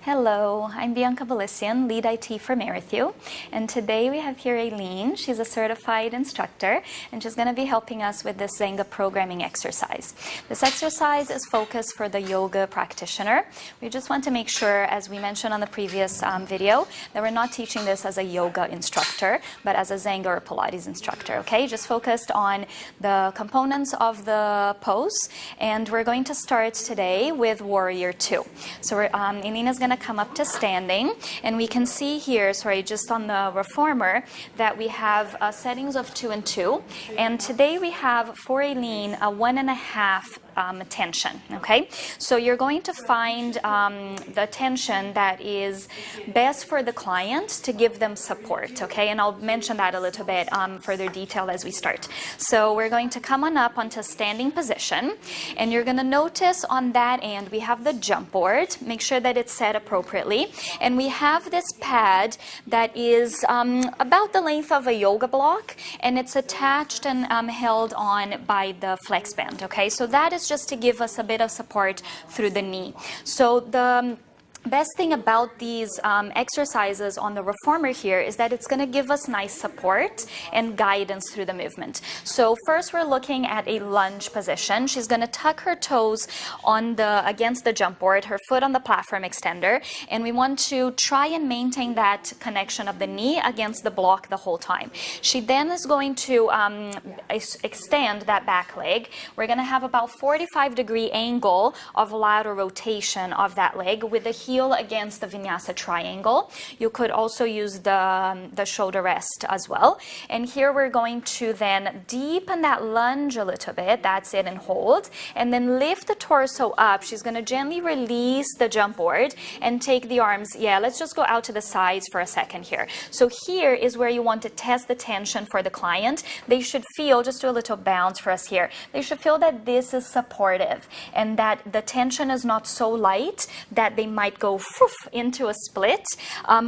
Hello, I'm Bianca Bolissian, lead IT for Merrithew, and today we have here Aileen. She's a certified instructor, and she's going to be helping us with this Zenga programming exercise. This exercise is focused for the yoga practitioner. We just want to make sure, as we mentioned on the previous video, that we're not teaching this as a yoga instructor, but as a Zenga or Pilates instructor, okay? Just focused on the components of the pose, and we're going to start today with Warrior 2. So Aileen is going to come up to standing, and we can see here, just on the reformer, that we have settings of 2 and 2, and today we have for Aileen a 1.5 tension, okay? So you're going to find the tension that is best for the client to give them support, okay? And I'll mention that a little bit further detail as we start. So we're going to come on up onto standing position, and you're going to notice on that end we have the jump board. Make sure that it's set appropriately, and we have this pad that is about the length of a yoga block, and it's attached and held on by the flex band, okay? So that is just to give us a bit of support through the knee. So the best thing about these exercises on the reformer here is that it's going to give us nice support and guidance through the movement. So first we're looking at a lunge position. She's going to tuck her toes on against the jump board, her foot on the platform extender, and we want to try and maintain that connection of the knee against the block the whole time. She then is going to extend that back leg. We're going to have about 45-degree angle of lateral rotation of that leg with the heel against the vinyasa triangle. You could also use the shoulder rest as well. And here we're going to then deepen that lunge a little bit. That's it, and hold. And then lift the torso up. She's going to gently release the jump board and take the arms. Yeah, let's just go out to the sides for a second here. So here is where you want to test the tension for the client. They should feel, just do a little bounce for us here. They should feel that this is supportive and that the tension is not so light that they might go into a split,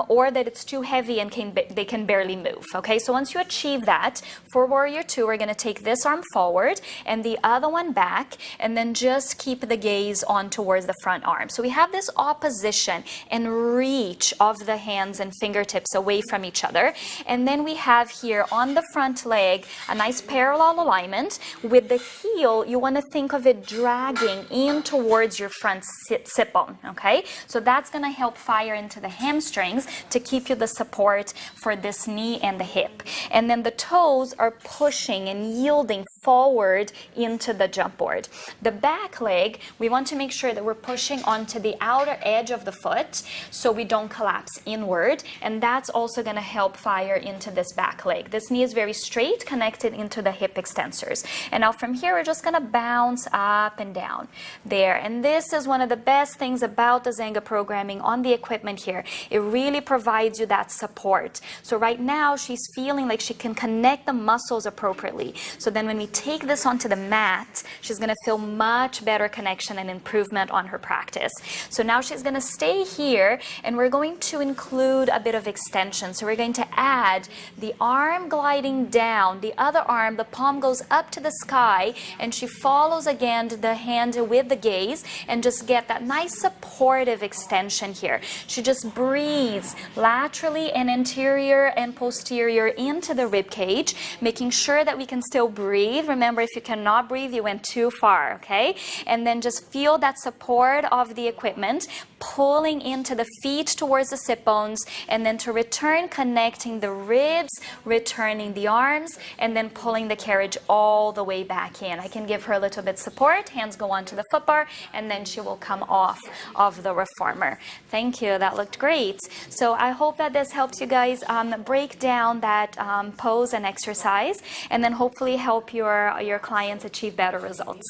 or that it's too heavy and they can barely move. Okay, so once you achieve that, for Warrior 2, we're going to take this arm forward and the other one back, and then just keep the gaze on towards the front arm. So we have this opposition and reach of the hands and fingertips away from each other, and then we have here on the front leg a nice parallel alignment. With the heel, you want to think of it dragging in towards your front sit bone. Okay, so that's going to help fire into the hamstrings to keep you the support for this knee and the hip. And then the toes are pushing and yielding forward into the jump board. The back leg, we want to make sure that we're pushing onto the outer edge of the foot so we don't collapse inward, and that's also going to help fire into this back leg. This knee is very straight, connected into the hip extensors. And now from here, we're just going to bounce up and down there. And this is one of the best things about the Zenga programming on the equipment here. It really provides you that support. So right now she's feeling like she can connect the muscles appropriately. So then when we take this onto the mat, she's going to feel much better connection and improvement on her practice. So now she's going to stay here, and we're going to include a bit of extension. So we're going to add the arm gliding down, the other arm, the palm goes up to the sky, and she follows again the hand with the gaze, and just get that nice supportive extension here. She just breathes laterally and anterior and posterior into the rib cage, making sure that we can still breathe. Remember, if you cannot breathe, you went too far, okay? And then just feel that support of the equipment, pulling into the feet towards the sit bones, and then to return, connecting the ribs, returning the arms, and then pulling the carriage all the way back in. I can give her a little bit support. Hands go onto the foot bar, and then she will come off of the reformer. Thank you. That looked great. So I hope that this helps you guys break down that pose and exercise, and then hopefully help your clients achieve better results.